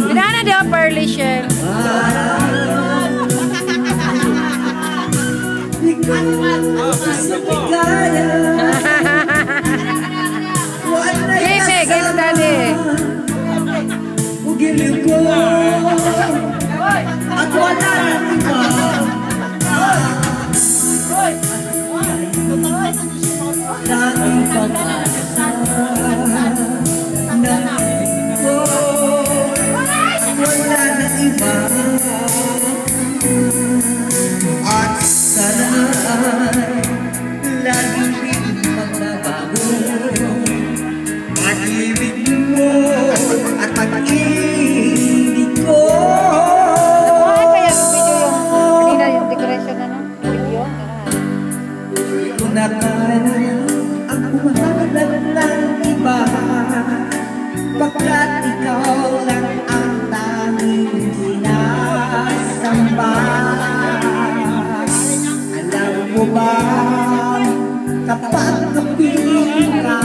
Pinana daw pearly shell. Give daddy. At wala nang pag-asa na ko, wala na iba at sana'y laging magbabago pag-ibig mo at pag-ibig ko. Ang umahalan ng iba pagkat ikaw lang ang tanging sinasamba. Alam mo ba kapag kapiling ka